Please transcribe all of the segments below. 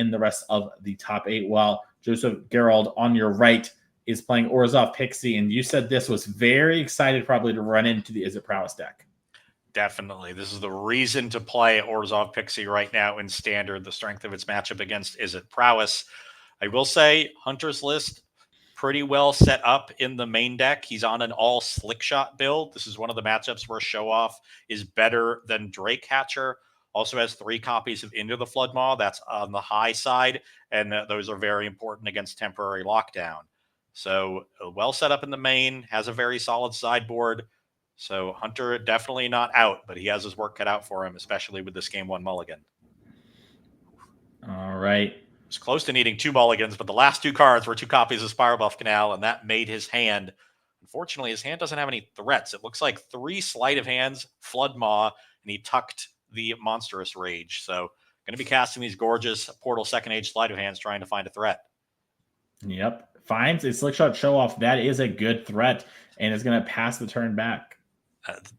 in the rest of the top 8, while Joseph Gerald on your right is playing Orzhov Pixie. And you said this was very excited probably to run into the Is It Prowess deck. Definitely. This is the reason to play Orzhov Pixie right now in Standard, the strength of its matchup against Is It Prowess. I will say Hunter's list pretty well set up in the main deck. He's on an all slick shot build. This is one of the matchups where Show Off is better than Drake Hatcher. Also has 3 copies of Into the Floodmaw. That's on the high side, and those are very important against temporary lockdown. So well set up in the main, has a very solid sideboard. So Hunter definitely not out, but he has his work cut out for him, especially with this game 1 mulligan. All right. It's close to needing 2 mulligans, but the last 2 cards were 2 copies of Spiral Buff Canal, and that made his hand. Unfortunately, his hand doesn't have any threats. It looks like 3 Sleight of Hands, Flood Maw, and he tucked the Monstrous Rage. So going to be casting these gorgeous Portal Second Age Sleight of Hands trying to find a threat. Yep. Finds a Slickshot Show Off. That is a good threat, and is going to pass the turn back.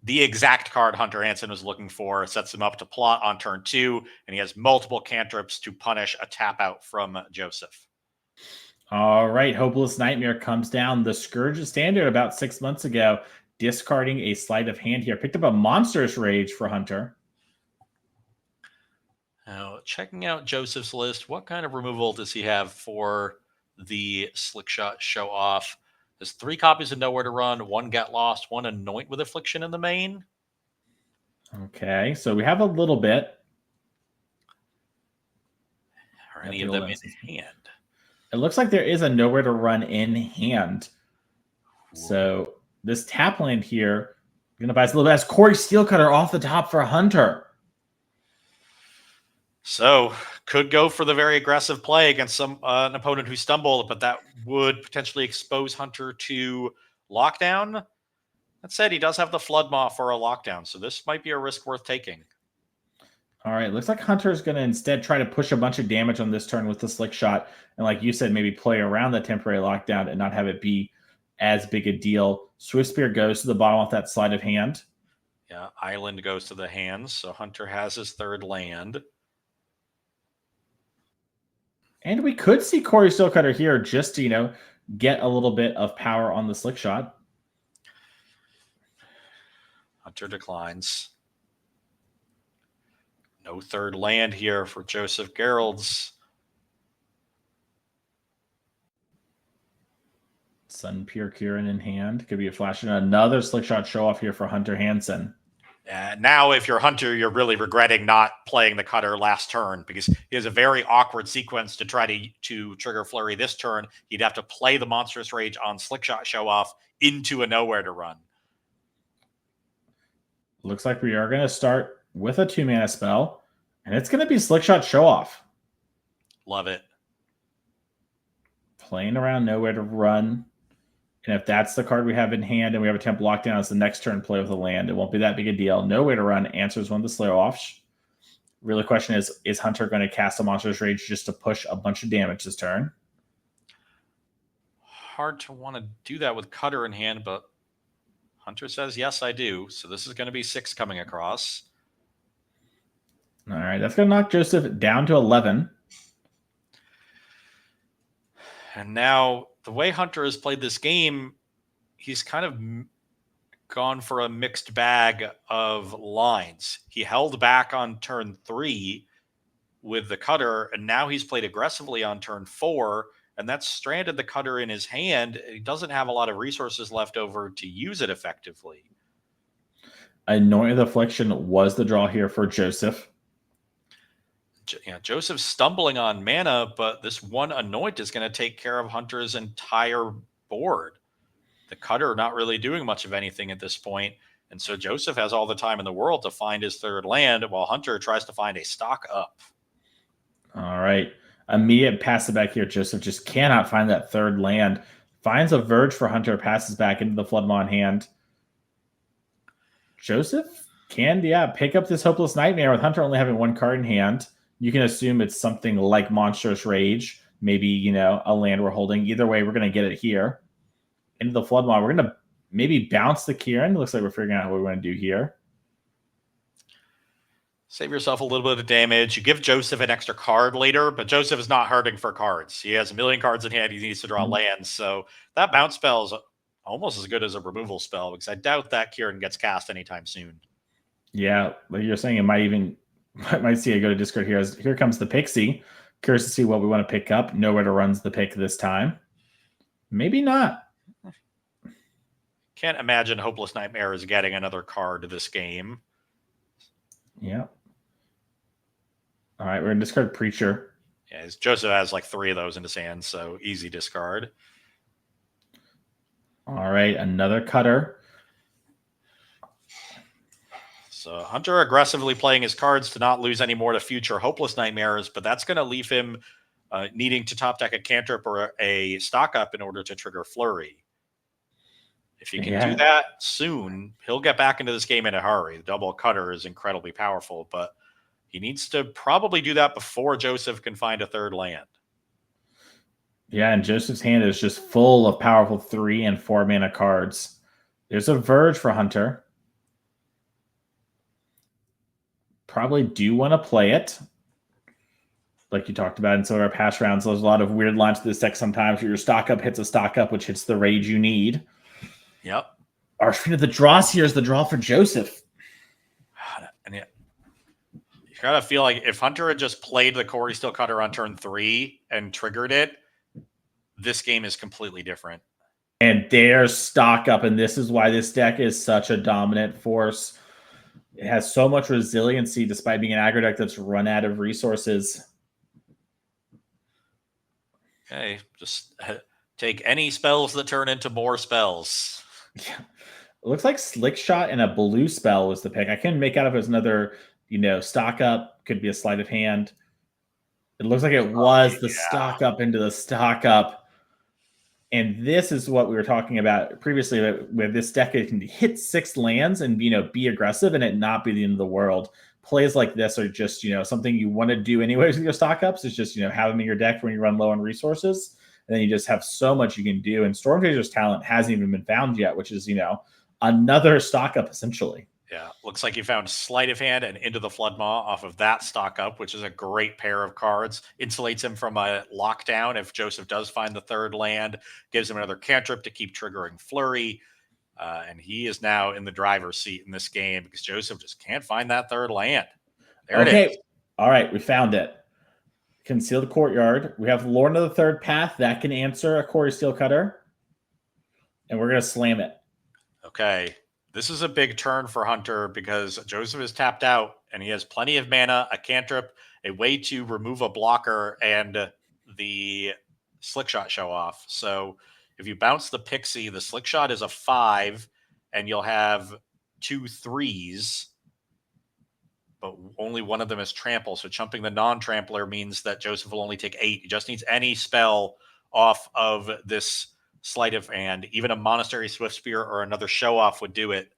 The exact card Hunter Hansen was looking for. Sets him up to plot on turn 2, and he has multiple cantrips to punish a tap out from Joseph. All right, Hopeless Nightmare comes down. The Scourge of Standard about 6 months ago, discarding a Sleight of Hand here. Picked up a Monstrous Rage for Hunter. Now, checking out Joseph's list, what kind of removal does he have for the Slickshot Show Off? There's 3 copies of Nowhere to Run, 1 Get Lost, 1 Anoint with Affliction in the main. Okay, so we have a little bit. Are any of them in hand? It looks like there is a Nowhere to Run in hand. Ooh. So this tap land here, going to buy us a little bit. That's Corey Steelcutter off the top for Hunter. So could go for the very aggressive play against an opponent who stumbled, but that would potentially expose Hunter to lockdown. That said, he does have the Flood Maw for a lockdown, so this might be a risk worth taking. All right, looks like Hunter's going to instead try to push a bunch of damage on this turn with the Slick Shot, and like you said, maybe play around the temporary lockdown and not have it be as big a deal. Swift Spear goes to the bottom of that Sleight of Hand. Yeah, Island goes to the hands, so Hunter has his 3rd land. And we could see Corey Steelcutter here just to, get a little bit of power on the Slick Shot. Hunter declines. No 3rd land here for Joseph Gerald's. Sun Pure Kieran in hand. Could be a flash and another Slick Shot Show Off here for Hunter Hansen. Now, if you're Hunter, you're really regretting not playing the cutter last turn because he has a very awkward sequence to try to trigger Flurry this turn. He'd have to play the Monstrous Rage on Slickshot Show Off into a Nowhere to Run. Looks like we are going to start with a 2-mana spell, and it's going to be Slickshot Show Off. Love it. Playing around Nowhere to Run. And if that's the card we have in hand and we have a temp lockdown, it's the next turn play with a land. It won't be that big a deal. Nowhere to Run answers one of the slow offs. Really, the question is Hunter going to cast a Monstrous Rage just to push a bunch of damage this turn? Hard to want to do that with Cutter in hand, but Hunter says, yes, I do. So this is going to be 6 coming across. All right, that's going to knock Joseph down to 11. And now the way Hunter has played this game, he's kind of gone for a mixed bag of lines. He held back on turn 3 with the Cutter, and now he's played aggressively on turn 4, and that's stranded the Cutter in his hand. He doesn't have a lot of resources left over to use it effectively. Anoint of Affliction was the draw here for Joseph. Yeah, Joseph's stumbling on mana, but this 1 Anoint is going to take care of Hunter's entire board. The Cutter not really doing much of anything at this point, and so Joseph has all the time in the world to find his 3rd land, while Hunter tries to find a stock up. All right. Immediate pass it back here. Joseph just cannot find that 3rd land. Finds a Verge for Hunter, passes back into the Floodmaw in hand. Joseph can, pick up this Hopeless Nightmare with Hunter only having 1 card in hand. You can assume it's something like Monstrous Rage, maybe, a land we're holding. Either way, we're going to get it here. Into the Floodmaw. We're going to maybe bounce the Kieran. Looks like we're figuring out what we're going to do here. Save yourself a little bit of damage. You give Joseph an extra card later, but Joseph is not hurting for cards. He has a million cards in hand. He needs to draw lands. So that bounce spell is almost as good as a removal spell, because I doubt that Kieran gets cast anytime soon. Yeah, like you're saying, it might see it go to discard here. Here comes the Pixie. Curious to see what we want to pick up. Nowhere to run's the pick this time. Maybe not. Can't imagine Hopeless Nightmare is getting another card this game. Yeah. All right, we're going to discard Preacher. Yeah, Joseph has like 3 of those in his hand, so easy discard. All right, another Cutter. So Hunter aggressively playing his cards to not lose any more to future Hopeless Nightmares, but that's going to leave him needing to top deck a cantrip or a stock up in order to trigger Flurry. If he can do that soon, he'll get back into this game in a hurry. The double Cutter is incredibly powerful, but he needs to probably do that before Joseph can find a third land. Yeah, and Joseph's hand is just full of powerful 3 and 4 mana cards. There's a Verge for Hunter. Probably do want to play it. Like you talked about in some of our past rounds, there's a lot of weird lines to this deck sometimes where your stock up hits a stock up, which hits the rage you need. Yep. The draws here is the draw for Joseph. And you gotta feel like if Hunter had just played the Corey Steel Cutter on turn 3 and triggered it, this game is completely different. And there's stock up, and this is why this deck is such a dominant force. It has so much resiliency despite being an aggro deck that's run out of resources. Okay, just take any spells that turn into more spells. Yeah. It looks like Slick Shot and a blue spell was the pick. I couldn't make out if it was another, stock up. Could be a sleight of hand. It looks like it was the stock up into the stock up. And this is what we were talking about previously, where this deck it can hit 6 lands and be aggressive and it not be the end of the world. Plays like this are just something you want to do anyways with your stock ups. It's just have them in your deck when you run low on resources, and then you just have so much you can do. And Storm Chaser's talent hasn't even been found yet, which is another stock up essentially. Yeah, looks like you found Sleight of Hand and Into the Floodmaw off of that stock up, which is a great pair of cards. Insulates him from a lockdown if Joseph does find the third land. Gives him another cantrip to keep triggering Flurry. And he is now in the driver's seat in this game because Joseph just can't find that third land. There it is. All right, we found it. Conceal the Courtyard. We have Lorna the Third Path. That can answer a Corey Steel Cutter. And we're going to slam it. Okay. This is a big turn for Hunter because Joseph is tapped out and he has plenty of mana, a cantrip, a way to remove a blocker, and the Slick Shot show off. So if you bounce the Pixie, the Slick Shot is a 5 and you'll have 2 3s, but only one of them is trample. So chumping the non-trampler means that Joseph will only take 8. He just needs any spell off of this Sleight of Hand. Even a Monastery Swift Spear or another show off would do it.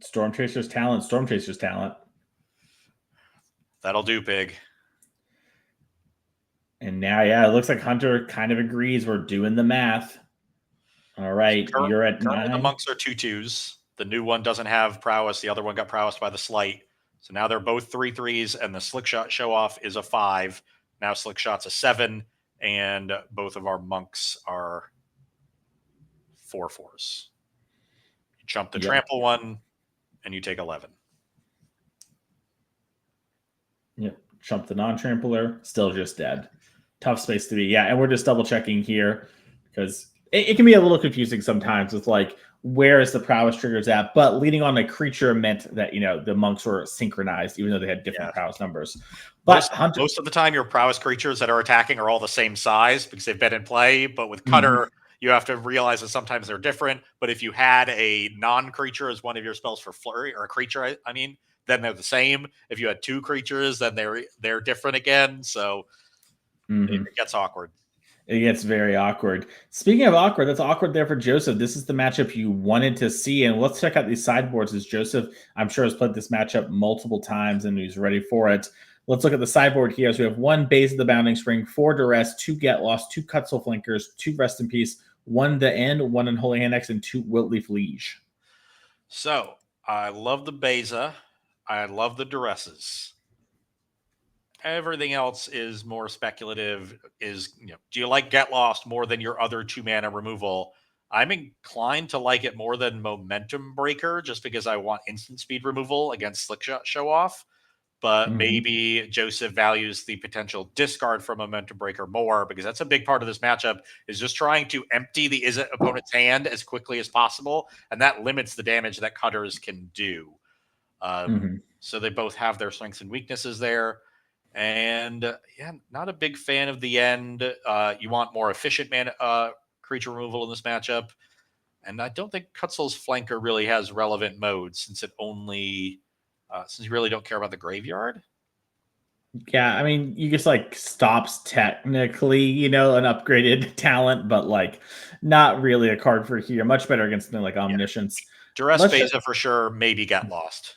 Storm Chaser's talent. That'll do, Pig. And now, it looks like Hunter kind of agrees. We're doing the math. All right, you're at 9. The monks are 2/2s. The new one doesn't have prowess. The other one got prowess by the sleight. So now they're both 3/3s, and the Slick Shot show off is a 5. Now Slick Shot's a 7, and both of our monks are 4/4s. You jump the trample one, and you take 11. Yep, jump the non-trampler, still just dead. Tough space to be. Yeah, and we're just double checking here because it can be a little confusing sometimes with where is the prowess triggers at, but leading on a creature meant that the monks were synchronized even though they had different prowess numbers. But most of the time your prowess creatures that are attacking are all the same size because they've been in play, but with Cutter you have to realize that sometimes they're different. But if you had a non-creature as one of your spells for Flurry, or a creature I mean, then they're the same. If you had 2 creatures, then they're different again. So it gets awkward. It gets very awkward. Speaking of awkward, that's awkward there for Joseph. This is the matchup you wanted to see. And let's check out these sideboards as Joseph, I'm sure, has played this matchup multiple times and he's ready for it. Let's look at the sideboard here. So we have 1 Base of the Bounding Spring, 4 Duress, 2 Get Lost, 2 Cutsoul Flankers, 2 Rest in Peace, 1 The End, 1 Unholy Annex, and 2 Wiltleaf Liege. So I love the Beza. I love the duresses. Everything else is more speculative. Do you like Get Lost more than your other 2 mana removal? I'm inclined to like it more than Momentum Breaker, just because I want instant speed removal against Slick Shot Show Off. But maybe Joseph values the potential discard from Momentum Breaker more, because that's a big part of this matchup, is just trying to empty the opponent's hand as quickly as possible, and that limits the damage that cutters can do. So they both have their strengths and weaknesses there. And yeah, not a big fan of the end. You want more efficient creature removal in this matchup. And I don't think Kutzel's Flanker really has relevant modes, since since you really don't care about the graveyard. Yeah, I mean, you just like stops technically, an upgraded talent, but like not really a card for here. Much better against something like Omniscience. Duress Let's Beza for sure, maybe Get Lost.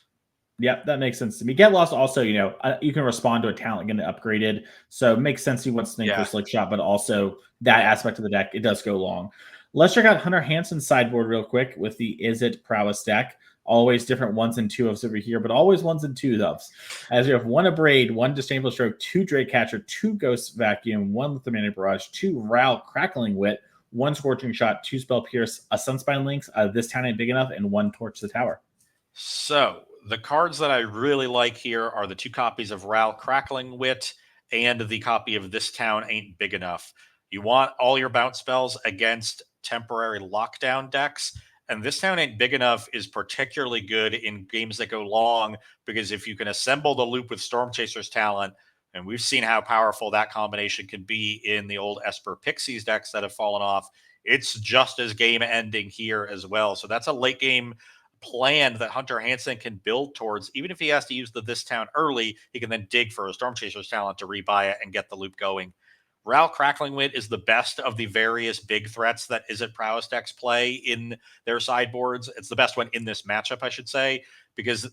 Yep, that makes sense to me. Get Lost also, you can respond to a talent getting upgraded. So it makes sense you want something for Slick Shot, but also that aspect of the deck, it does go long. Let's check out Hunter Hansen's sideboard real quick with the Is It Prowess deck. Always different 1s and 2s over here, but always 1s and 2s. As you have 1 Abrade, 1 Disdainful Stroke, 2 Drake Catcher, 2 Ghost Vacuum, 1 Lithamanic Barrage, 2 Ral Crackling Wit, 1 Scorching Shot, 2 Spell Pierce, a Sunspine Lynx, this town ain't big enough, and 1 Torch the Tower. So the cards that I really like here are the 2 copies of Ral Crackling Wit and the copy of This Town Ain't Big Enough. You want all your bounce spells against temporary lockdown decks, and This Town Ain't Big Enough is particularly good in games that go long, because if you can assemble the loop with Storm Chaser's talent, and we've seen how powerful that combination can be in the old Esper Pixies decks that have fallen off, it's just as game ending here as well. So that's a late game plan that Hunter Hansen can build towards. Even if he has to use This Town early, he can then dig for a Storm Chaser's talent to rebuy it and get the loop going. Ral Crackling Wit is the best of the various big threats that Is It Prowess decks play in their sideboards. It's the best one in this matchup, I should say, because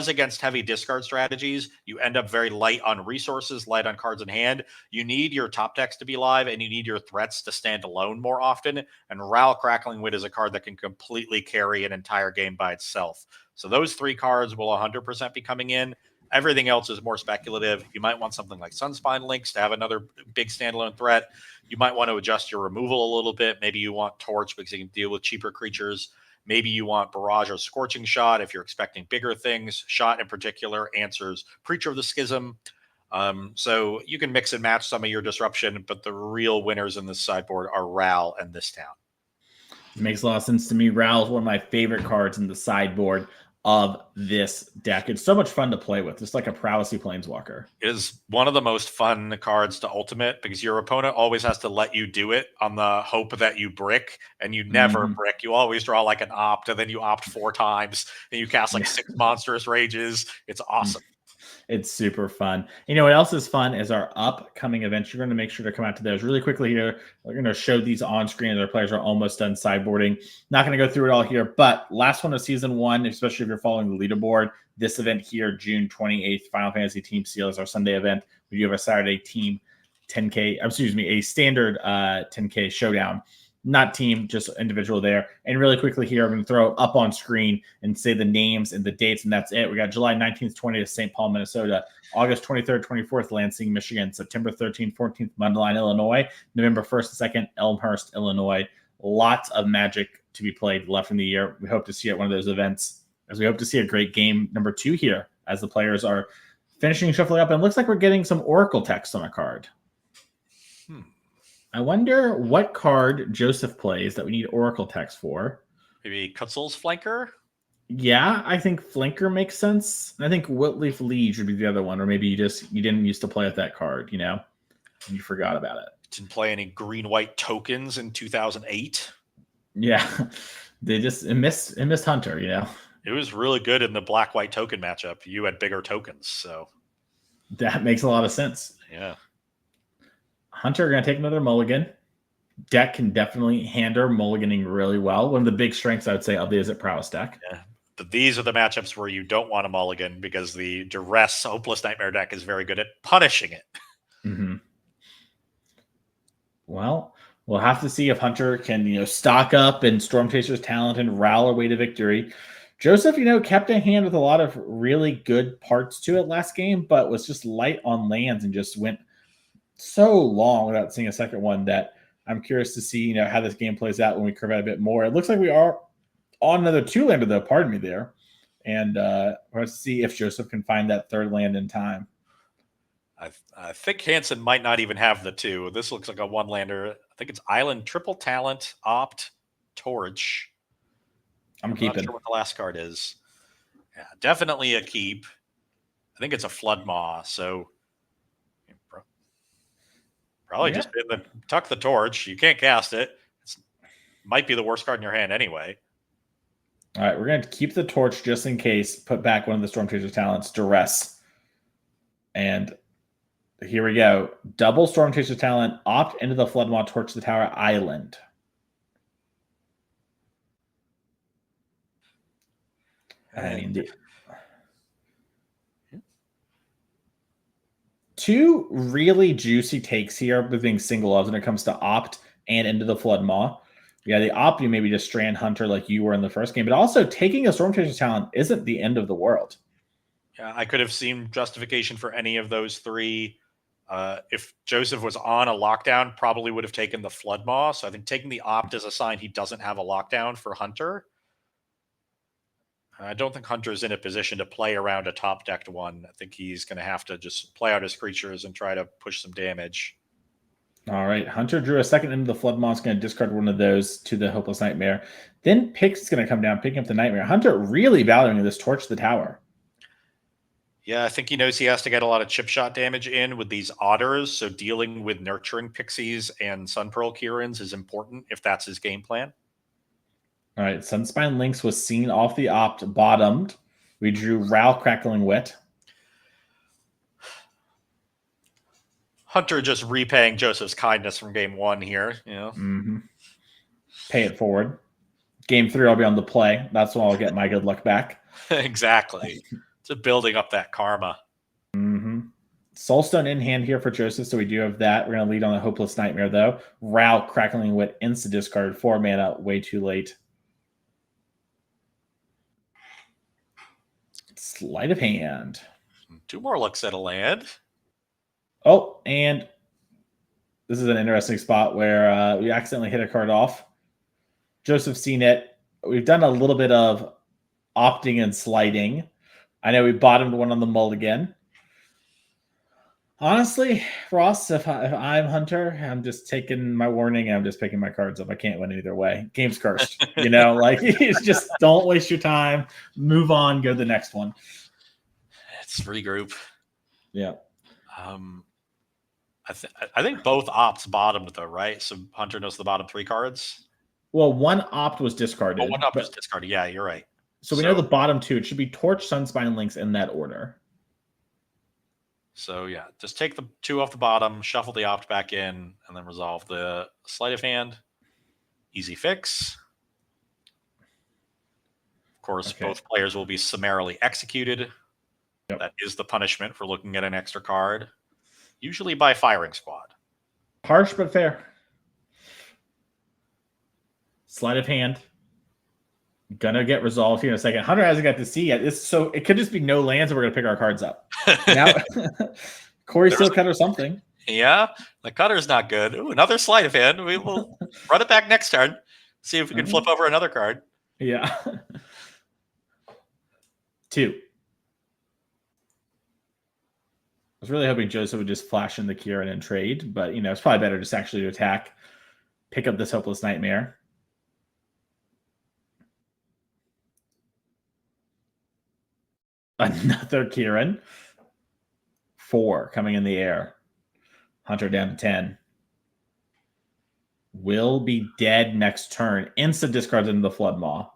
against heavy discard strategies, you end up very light on resources, light on cards in hand. You need your top decks to be live, and you need your threats to stand alone more often. And Ral Crackling Wit is a card that can completely carry an entire game by itself. So those 3 cards will 100% be coming in. Everything else is more speculative. You might want something like Sunspine Lynx to have another big standalone threat. You might want to adjust your removal a little bit. Maybe you want Torch because you can deal with cheaper creatures. Maybe you want Barrage or Scorching Shot if you're expecting bigger things. Shot in particular answers Preacher of the Schism. So you can mix and match some of your disruption, but the real winners in this sideboard are Ral and This Town. It makes a lot of sense to me. Ral is one of my favorite cards in the sideboard of this deck. It's so much fun to play with. It's like a prowessy planeswalker. It is one of the most fun cards to ultimate, because your opponent always has to let you do it on the hope that you brick, and you never brick. You always draw like an opt, and then you opt 4 times, and you cast like 6 monstrous rages. It's awesome. It's super fun. You know what else is fun is our upcoming events. You're going to make sure to come out to those really quickly here. We're going to show these on screen. Our players are almost done sideboarding. Not going to go through it all here, but last one of season 1, especially if you're following the leaderboard, this event here, June 28th, Final Fantasy Team Seal is our Sunday event. We do have a Saturday team 10K, a standard 10K showdown. Not team, just individual there. And really quickly here, I'm going to throw up on screen and say the names and the dates, and that's it. We got July 19th, 20th, St. Paul, Minnesota. August 23rd, 24th, Lansing, Michigan. September 13th, 14th, Mundelein, Illinois. November 1st and 2nd, Elmhurst, Illinois. Lots of Magic to be played left in the year. We hope to see you at one of those events, as we hope to see a great game number 2 here as the players are finishing shuffling up. And it looks like we're getting some Oracle text on a card. I wonder what card Joseph plays that we need Oracle text for. Maybe Kutzel's Flanker? Yeah, I think Flanker makes sense. I think Whitleaf Liege would be the other one, or maybe you didn't used to play with that card, and you forgot about it. Didn't play any green-white tokens in 2008. Yeah, they just missed Hunter, It was really good in the black-white token matchup. You had bigger tokens, so that makes a lot of sense. Yeah. Hunter going to take another mulligan. Deck can definitely handle mulliganing really well. One of the big strengths, I would say, of the Is It Prowess deck. Yeah. But these are the matchups where you don't want a mulligan, because the Duress Hopeless Nightmare deck is very good at punishing it. Well, we'll have to see if Hunter can, stock up and Storm Chaser's talent and Ral away to victory. Joseph, kept a hand with a lot of really good parts to it last game, but was just light on lands and just went so long without seeing a second one that I'm curious to see, how this game plays out when we curve out a bit more. It looks like we are on another 2-lander, though. Pardon me there. And let's see if Joseph can find that third land in time. I think Hansen might not even have the 2. This looks like a 1-lander. I think it's Island, Triple Talent, Opt, Torch. I'm not keeping. sure what the last card is. Yeah, definitely a keep. I think it's a Flood Maw, so probably just tuck the Torch. You can't cast it. It might be the worst card in your hand anyway. All right, we're going to keep the Torch just in case. Put back one of the Storm Chaser talents, Duress. And here we go. Double Storm Chaser talent, Opt into the Flood Maw, Torch the Tower, Island. And 2 really juicy takes here with being single loves when it comes to Opt and into the Flood Maw. Yeah, the Opt, you maybe just Strand Hunter like you were in the first game, but also taking a Storm Chaser talent isn't the end of the world. Yeah, I could have seen justification for any of those 3. If Joseph was on a lockdown, probably would have taken the Flood Maw. So I think taking the Opt is a sign he doesn't have a lockdown for Hunter. I don't think Hunter's in a position to play around a top decked one. I think he's going to have to just play out his creatures and try to push some damage. All right. Hunter drew a second into the Flood Maw. Going to discard one of those to the Hopeless Nightmare. Then Pix is going to come down, picking up the Nightmare. Hunter really valuing this Torch the Tower. Yeah, I think he knows he has to get a lot of chip shot damage in with these otters. So dealing with nurturing pixies and Sun Pearl Kirans is important if that's his game plan. All right, Sunspine Lynx was seen off the Opt, bottomed. We drew Ral Crackling Wit. Hunter just repaying Joseph's kindness from game 1 here. Mm-hmm. Pay it forward. Game 3, I'll be on the play. That's when I'll get my good luck back. Exactly. It's building up that karma. Mm-hmm. Soulstone in hand here for Joseph, so we do have that. We're going to lead on the Hopeless Nightmare, though. Ral Crackling Wit, instant discard, 4 mana, way too late. Sleight of hand. 2 more looks at a land. Oh, and this is an interesting spot where we accidentally hit a card off. Joseph's seen it. We've done a little bit of opting and sliding. I know we bottomed one on the mulligan. Honestly, Ross, if I'm Hunter, I'm just taking my warning and I'm just picking my cards up. I can't win either way. Game's cursed. It's just don't waste your time. Move on. Go to the next one. It's regroup. Yeah. I think both Opts bottomed, though, right? So Hunter knows the bottom 3 cards? Well, one Opt was discarded. One Opt was discarded. Yeah, you're right. So we know the bottom 2. It should be Torch, Sunspine, Lynx in that order. So, yeah, just take the 2 off the bottom, shuffle the Opt back in, and then resolve the sleight of hand. Easy fix. Of course, both players will be summarily executed. Yep. That is the punishment for looking at an extra card, usually by firing squad. Harsh but fair. Sleight of hand. Gonna get resolved here in a second. Hunter hasn't got to see yet. So it could just be no lands and we're gonna pick our cards up. Now Corey still cut or something. Yeah, the cutter's not good. Ooh, another sleight of hand. We will run it back next turn. See if we can flip over another card. Yeah. 2. I was really hoping Joseph would just flash in the Kieran and trade, but it's probably better just actually to attack, pick up this Hopeless Nightmare. Another Kieran. 4 coming in the air. Hunter down to 10. Will be dead next turn. Instant discards into the Flood Maw.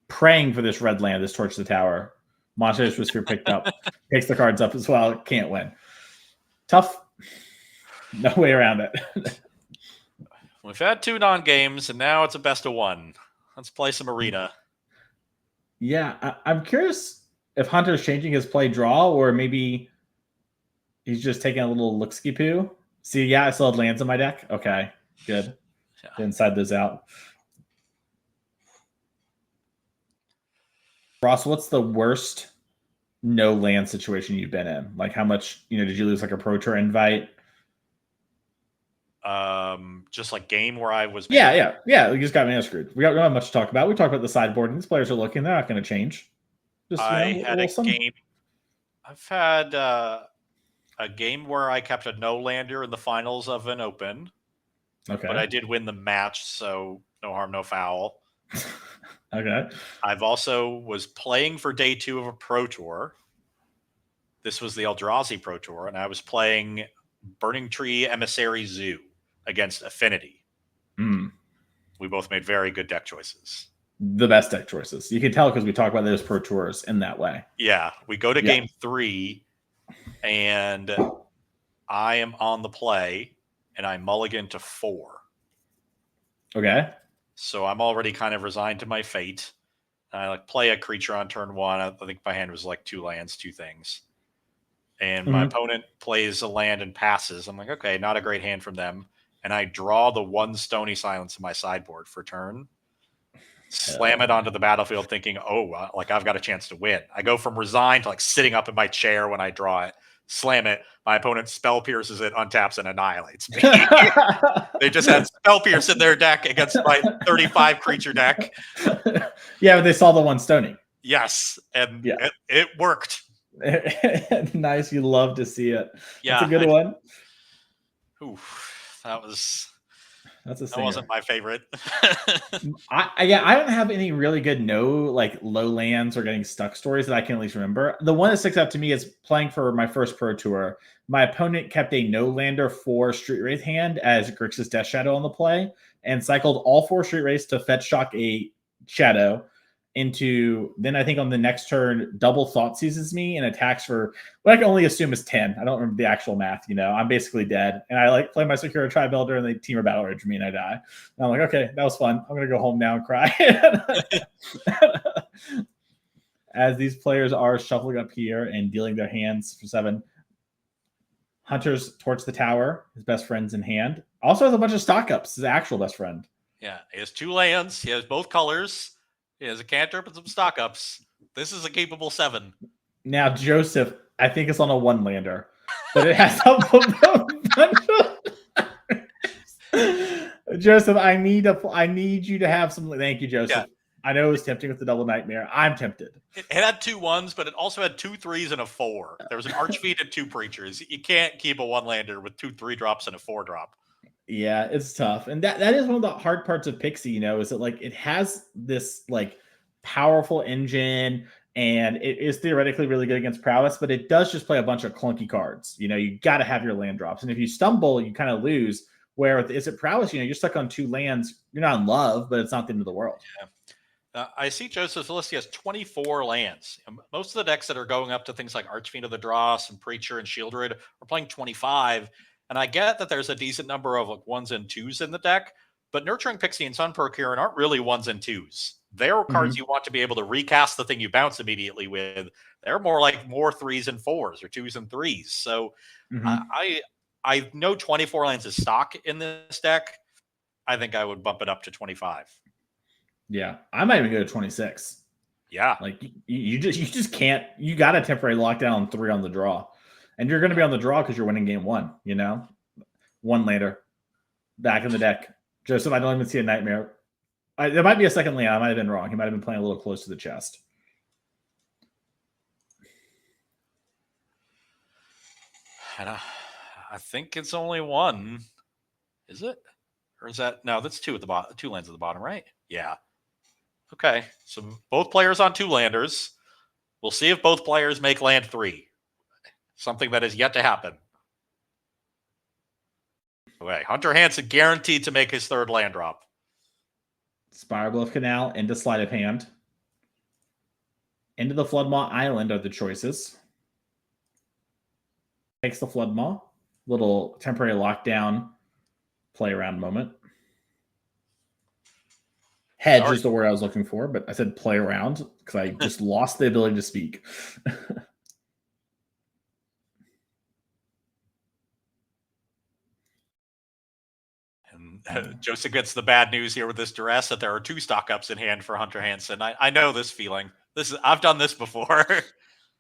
Praying for this red land, this Torch the Tower. Monsters Whisper picked up. Picks the cards up as well. Can't win. Tough. No way around it. We've had 2 non-games, and now it's a best of 1. Let's play some Arena. Yeah, I'm curious if Hunter's changing his play draw, or maybe he's just taking a little look-ski poo. See, yeah, I still had lands in my deck. Okay, good. Yeah. Inside those out. Ross, what's the worst no land situation you've been in? Like, how much, did you lose like a Pro Tour invite? Just like game where I was. Yeah. You just got mana screwed. We don't have much to talk about. We talked about the sideboard, and these players are looking. They're not going to change. Just I a had a little some. game. I've had a game where I kept a no lander in the finals of an open. Okay. But I did win the match, so no harm, no foul. Okay. I've also was playing for day 2 of a Pro Tour. This was the Eldrazi Pro Tour, and I was playing Burning Tree Emissary Zoo against Affinity. We both made very good deck choices. The best deck choices. You can tell because we talk about those Pro Tours in that way. Yeah, we go to game 3, and I am on the play, and I mulligan to 4. Okay. So I'm already kind of resigned to my fate. I play a creature on turn 1. I think my hand was like 2 lands, 2 things. And my opponent plays a land and passes. I'm like, okay, not a great hand from them. And I draw the 1 Stony Silence in my sideboard for turn. Slam it onto the battlefield thinking, oh, like I've got a chance to win. I go from resigned to like sitting up in my chair when I draw it. Slam it. My opponent spell pierces it, untaps, and annihilates me. They just had spell pierce in their deck against my 35 creature deck. Yeah, but they saw the 1 Stony. Yes, and it worked. Nice. You love to see it. Yeah, that's a good one. Oof, that That wasn't my favorite. I don't have any really good low lands or getting stuck stories that I can at least remember. The one that sticks out to me is playing for my first Pro Tour. My opponent kept a no lander for Street Wraith hand as Grixis Death Shadow on the play and cycled all 4 Street Wraiths to fetch shock a Shadow into, then I think on the next turn, double Thought Seizes me and attacks for what I can only assume is 10. I don't remember the actual math, I'm basically dead. And I play my Secure Tribe Elder and they Temur Battle Rage me and I die. And I'm like, okay, that was fun. I'm going to go home now and cry. As these players are shuffling up here and dealing their hands for 7. Hunter's Torch the Tower, his best friend's in hand. Also has a bunch of stock ups, his actual best friend. Yeah, he has 2 lands. He has both colors. He has a cantrip and some stock ups. This is a capable 7. Now, Joseph, I think it's on a 1 lander, but it has a bunch of... Joseph, I need you to have some... Thank you, Joseph. Yeah. I know it was tempting with the double nightmare. I'm tempted. It had 2 1s, but it also had 2 3s and a 4. There was an Archfiend and 2 Preachers. You can't keep a 1 lander with 2 3-drops and a 4-drop. Yeah, it's tough. And that is one of the hard parts of Pixie, is that it has this powerful engine and it is theoretically really good against prowess, but it does just play a bunch of clunky cards. You got to have your land drops. And if you stumble, you kind of lose. Where with Is It Prowess, you're stuck on 2 lands. You're not in love, but it's not the end of the world. Yeah. I see Joseph's list. He has 24 lands. Most of the decks that are going up to things like Archfiend of the Dross and Preacher and Shieldred are playing 25. And I get that there's a decent number of 1s and 2s in the deck, but Nurturing Pixie and Sun Procurer aren't really 1s and 2s. They're cards you want to be able to recast the thing you bounce immediately with. They're more 3s and 4s or 2s and 3s. So I know 24 lands is stock in this deck. I think I would bump it up to 25. Yeah, I might even go to 26. Yeah, you just can't. You got a temporary lockdown on 3 on the draw, and you're going to be on the draw because you're winning game 1. 1 later, back in the deck. Joseph, I don't even see a nightmare. There might be a second land. I might have been wrong. He might have been playing a little close to the chest. I think it's only 1. Is it? Or is that? No, that's 2 at the bottom. 2 lands at the bottom, right? Yeah. Okay. So both players on 2 landers. We'll see if both players make land 3. Something that is yet to happen. Okay. Hunter Hansen guaranteed to make his 3rd land drop. Spirebluff Canal into Sleight of Hand. Into the Floodmaw Island are the choices. Takes the Floodmaw. Little temporary lockdown play around moment. Hedge is the word I was looking for, but I said play around because I just lost the ability to speak. And Joseph gets the bad news here with this duress that there are 2 stock ups in hand for Hunter Hansen. I know this feeling. I've done this before.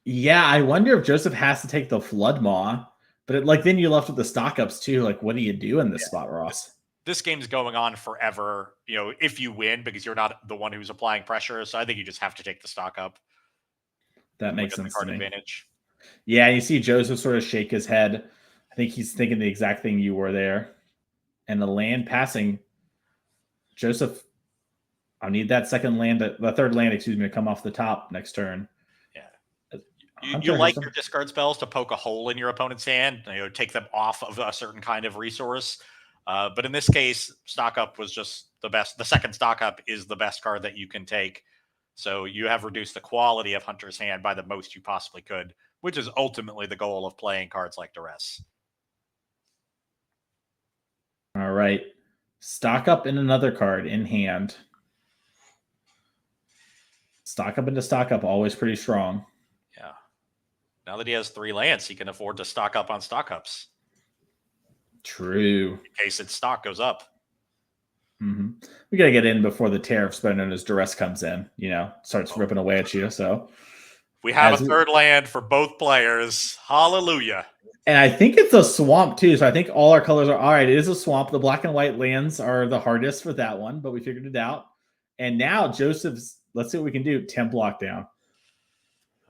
Yeah, I wonder if Joseph has to take the Flood Maw, but then you're left with the stock ups too. Like, what do you do in this spot, Ross? This game's going on forever, if you win, because you're not the one who's applying pressure. So I think you just have to take the stock up. That Look makes at the sense to card me. advantage. Yeah, you see Joseph sort of shake his head. I think he's thinking the exact thing you were there. And the land passing, Joseph, I need that the third land, excuse me, to come off the top next turn. Yeah. You Hunter has like some. your discard spells to poke a hole in your opponent's hand, take them off of a certain kind of resource. But in this case, stock up was just the best. The second stock up is the best card that you can take. So you have reduced the quality of Hunter's hand by the most you possibly could, which is ultimately the goal of playing cards like Duress. All right. Stock up in another card in hand. Stock up into stock up, always pretty strong. Yeah. Now that he has 3 lands, he can afford to stock up on stock ups. True. In case its stock goes up. Mm-hmm. We got to get in before the tariff spend known as Duress comes in, starts ripping away at you. So we have a third land for both players. Hallelujah. And I think it's a swamp too. So I think all our colors are all right. It is a swamp. The black and white lands are the hardest for that one, but we figured it out. And now Joseph's, let's see what we can do. Temp lockdown.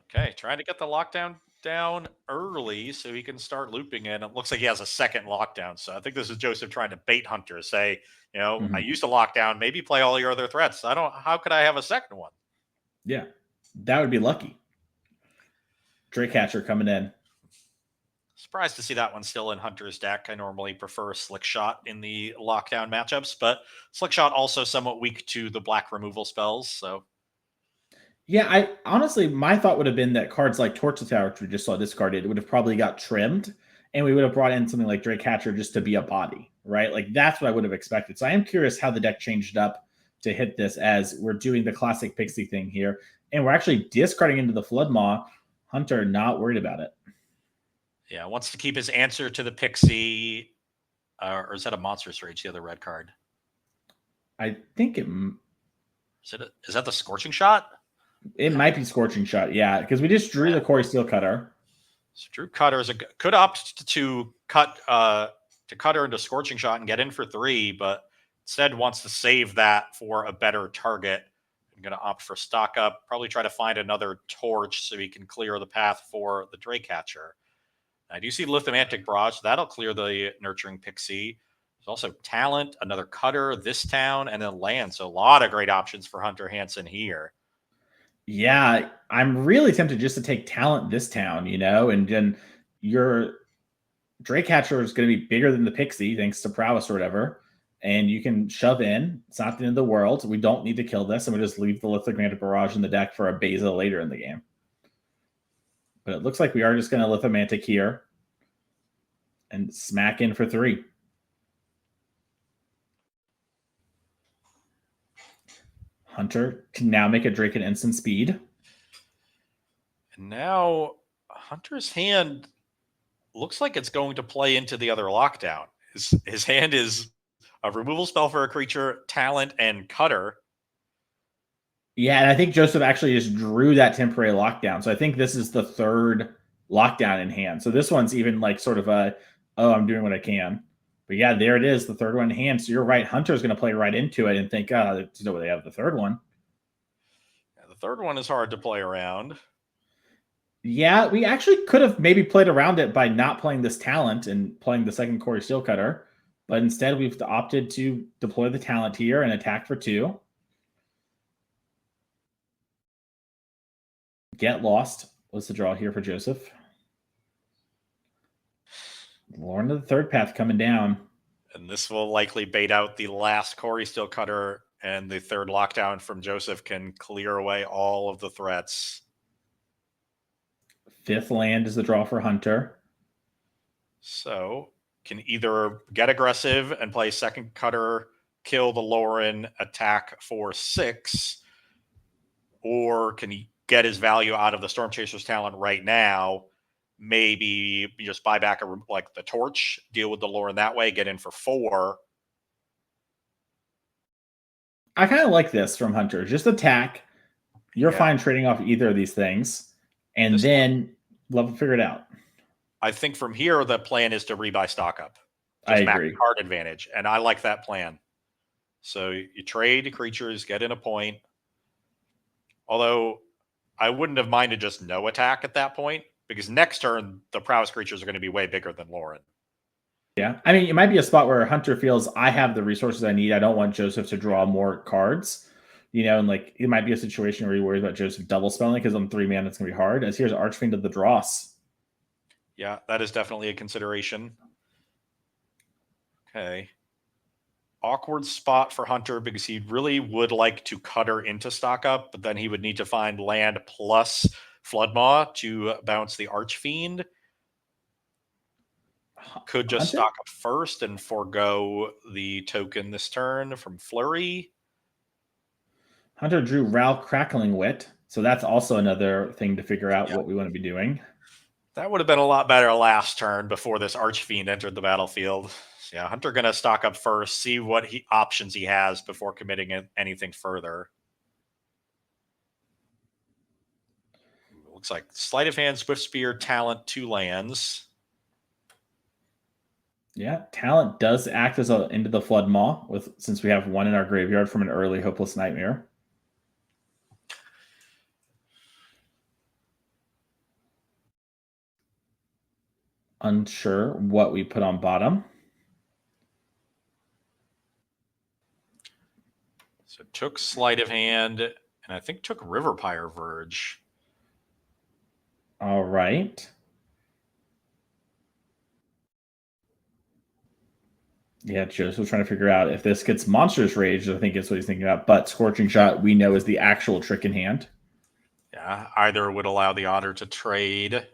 Okay, trying to get the lockdown down early so he can start looping in. It looks like he has a second lockdown. So I think this is Joseph trying to bait Hunter, say, I used a lockdown, maybe play all your other threats. How could I have a second one? Yeah, that would be lucky. Draycatcher coming in. Surprised to see that one still in Hunter's deck. I normally prefer Slick Shot in the lockdown matchups, but Slick Shot also somewhat weak to the black removal spells. So yeah, I honestly, my thought would have been that cards like Torch the Tower, which we just saw discarded, would have probably got trimmed, and we would have brought in something like Draycatcher just to be a body, right? Like that's what I would have expected. So I am curious how the deck changed up to hit this, as we're doing the classic Pixie thing here, and we're actually discarding into the Flood Maw. Hunter not worried about it. Yeah, wants to keep his answer to the Pixie, or is that a Monstrous Rage? The other red card. I think is that the Scorching Shot? It might be Scorching Shot, yeah, because we just drew the Quarry Steel Cutter. So Drew Cutter could opt to cut her into Scorching Shot and get in for 3, but instead wants to save that for a better target. I'm going to opt for stock up, probably try to find another torch so he can clear the path for the Draycatcher. I do see Lithomantic Barrage. That'll clear the Nurturing Pixie. There's also Talent, another Cutter, this town, and then land. So a lot of great options for Hunter Hansen here. Yeah, I'm really tempted just to take Talent this town, and then your Draycatcher is going to be bigger than the Pixie thanks to prowess or whatever, and you can shove in. It's not the end of the world. We don't need to kill this, and we just leave the Lithomantic Barrage in the deck for a Beza later in the game. But it looks like we are just going to Lithomantic here and smack in for 3. Hunter can now make a Drake at instant speed. And now Hunter's hand looks like it's going to play into the other lockdown. His hand is a removal spell for a creature, Talent, and Cutter. Yeah, and I think Joseph actually just drew that temporary lockdown. So I think this is the third lockdown in hand. So this one's even like sort of I'm doing what I can. But yeah, there it is, the third one in hand. So you're right. Hunter's going to play right into it and think, they have the third one. Yeah, the third one is hard to play around. Yeah, we actually could have maybe played around it by not playing this Talent and playing the second Quarry Steel Cutter. But instead, we've opted to deploy the Talent here and attack for 2. Get Lost. What's the draw here for Joseph? Lorn of the Third Path coming down. And this will likely bait out the last Quarry Steel Cutter, and the third lockdown from Joseph can clear away all of the threats. 5th land is the draw for Hunter. So can either get aggressive and play second Cutter, kill the Lauren, attack for 6, or can he get his value out of the Storm Chaser's Talent right now? Maybe just buy back the Torch, deal with the Lauren that way, get in for 4. I kind of like this from Hunter. Just attack, You're Yeah. fine trading off either of these things, and This then we'll figure it out. I think from here the plan is to rebuy stock up, I just max agree. card advantage, and I like that plan. So you trade creatures, get in a point. Although I wouldn't have minded just no attack at that point, because next turn the prowess creatures are going to be way bigger than Lauren. Yeah. I mean, it might be a spot where Hunter feels I have the resources I need. I don't want Joseph to draw more cards. And like it might be a situation where he worries about Joseph double spelling because on 3 mana it's gonna be hard. As here's Archfiend of the Dross. Yeah, that is definitely a consideration. Okay. Awkward spot for Hunter because he really would like to cutter into stock up, but then he would need to find land plus Floodmaw to bounce the Archfiend. Could just Hunter? stock up first and forego the token this turn from Flurry. Hunter drew Ral Crackling Wit. So that's also another thing to figure out Yeah. what we want to be doing. That would have been a lot better last turn before this Archfiend entered the battlefield. So yeah, Hunter going to stock up first, see what options he has before committing anything further. Looks like Sleight of Hand, Swift Spear, Talent, 2 lands. Yeah, Talent does act as a into the Flood Maw since we have one in our graveyard from an early Hopeless Nightmare. Unsure what we put on bottom. So took Sleight of Hand, and I think took Riverpire Verge. All right. Yeah, Joseph was trying to figure out if this gets Monstrous Rage, I think is what he's thinking about. But Scorching Shot, we know, is the actual trick in hand. Yeah, either would allow the Otter to trade.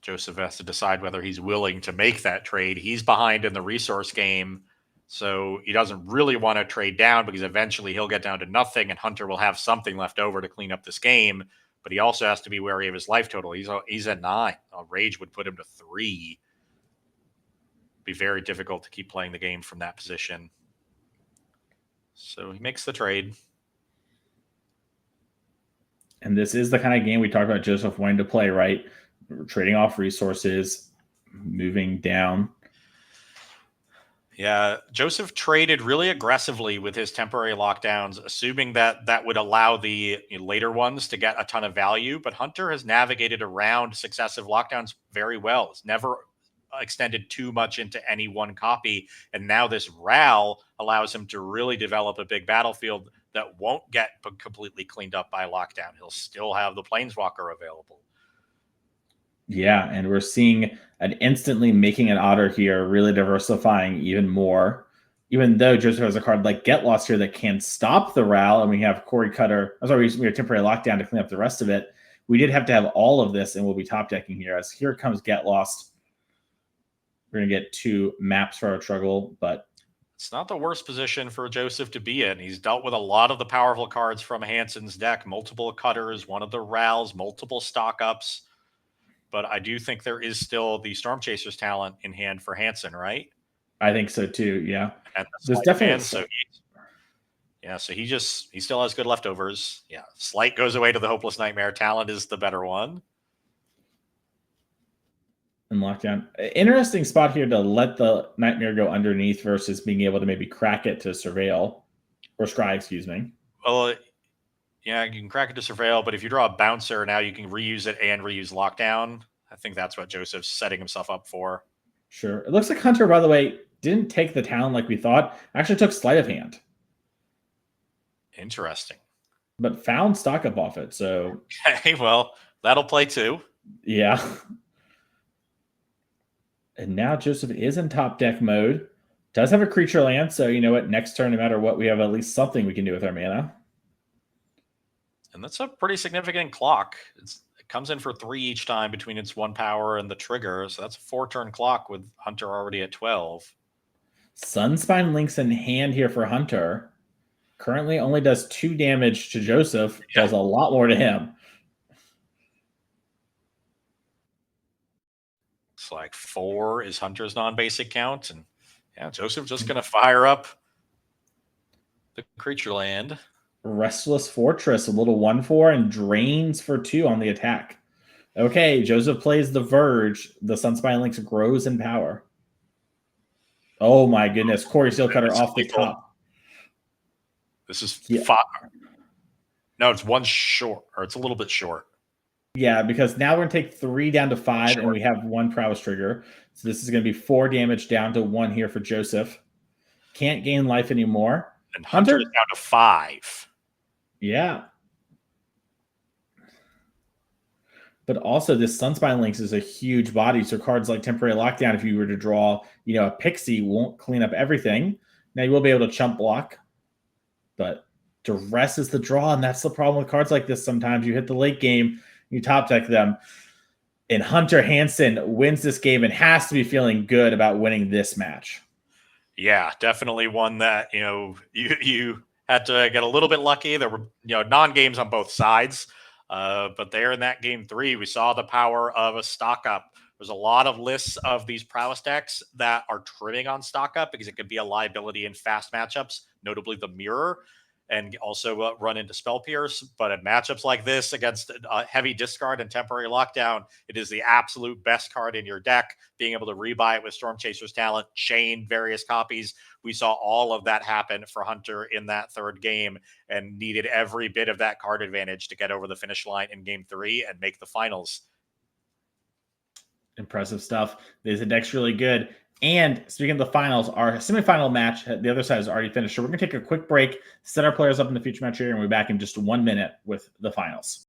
Joseph has to decide whether he's willing to make that trade. He's behind in the resource game, so he doesn't really want to trade down because eventually he'll get down to nothing and Hunter will have something left over to clean up this game. But he also has to be wary of his life total. He's at 9. A Rage would put him to 3. Be very difficult to keep playing the game from that position. So he makes the trade. And this is the kind of game we talked about Joseph wanting to play, right? Trading off resources, moving down. Yeah, Joseph traded really aggressively with his temporary lockdowns, assuming that that would allow the later ones to get a ton of value. But Hunter has navigated around successive lockdowns very well. It's never extended too much into any one copy. And now this RAL allows him to really develop a big battlefield that won't get completely cleaned up by lockdown. He'll still have the Planeswalker available. Yeah, and we're seeing an instantly making an Otter here, really diversifying even more. Even though Joseph has a card like Get Lost here that can stop the RAL, and we have Corey Cutter. I'm sorry, we have temporary lockdown to clean up the rest of it. We did have to have all of this, and we'll be top decking here. As here comes Get Lost. We're gonna get 2 maps for our struggle, but it's not the worst position for Joseph to be in. He's dealt with a lot of the powerful cards from Hansen's deck, multiple cutters, one of the RALs, multiple stock ups. But I do think there is still the Storm Chasers talent in hand for Hansen, right? I think so too. Yeah, And there's definitely so he still has good leftovers. Yeah, Slight goes away to the Hopeless Nightmare. Talent is the better one. in lockdown. Interesting spot here to let the Nightmare go underneath versus being able to maybe crack it to surveil or scry, excuse me. Well, yeah, you can crack it to surveil, but if you draw a bouncer now, you can reuse it and reuse lockdown. I think that's what Joseph's setting himself up for. Sure. It looks like Hunter, by the way, didn't take the talent like we thought. Actually took Sleight of Hand. Interesting. But found stock up off it. So okay, well, that'll play too. Yeah. And now Joseph is in top deck mode. Does have a creature land, so you know what? Next turn, no matter what, we have at least something we can do with our mana. And that's a pretty significant clock. It comes in for 3 each time between its 1 power and the trigger. So that's a 4-turn clock with Hunter already at 12. Sunspine Links in hand here for Hunter. Currently only does 2 damage to Joseph. Yeah. Does a lot more to him. It's like 4 is Hunter's non-basic count. And yeah, Joseph's just going to fire up the creature land. Restless Fortress, a little 1/4, and drains for 2 on the attack. Okay, Joseph plays the Verge. The Sunspine Lynx grows in power. Oh my goodness. Corey Steelcutter off the top. This is 5. No, it's 1 short, or it's a little bit short. Yeah, because now we're going to take 3 down to 5, and we have 1 prowess trigger. So this is going to be 4 damage down to 1 here for Joseph. Can't gain life anymore. And Hunter is down to 5. Yeah. But also, this Sunspine Lynx is a huge body. So cards like Temporary Lockdown, if you were to draw, a Pixie, won't clean up everything. Now you will be able to chump block, but Duress is the draw, and that's the problem with cards like this. Sometimes you hit the late game, you top deck them, and Hunter Hansen wins this game and has to be feeling good about winning this match. Yeah, definitely one that you had to get a little bit lucky. There were non-games on both sides. But there in that game 3, we saw the power of a stock up. There's a lot of lists of these prowess decks that are trimming on stock up because it could be a liability in fast matchups, notably the mirror, and also run into spell pierce. But in matchups like this against heavy discard and temporary lockdown, it is the absolute best card in your deck. Being able to rebuy it with Storm Chaser's talent, chain various copies. We saw all of that happen for Hunter in that 3rd game and needed every bit of that card advantage to get over the finish line in game 3 and make the finals. Impressive stuff. The deck's really good. And speaking of the finals, our semifinal match, the other side is already finished. So we're going to take a quick break, set our players up in the future match here, and we'll be back in just 1 minute with the finals.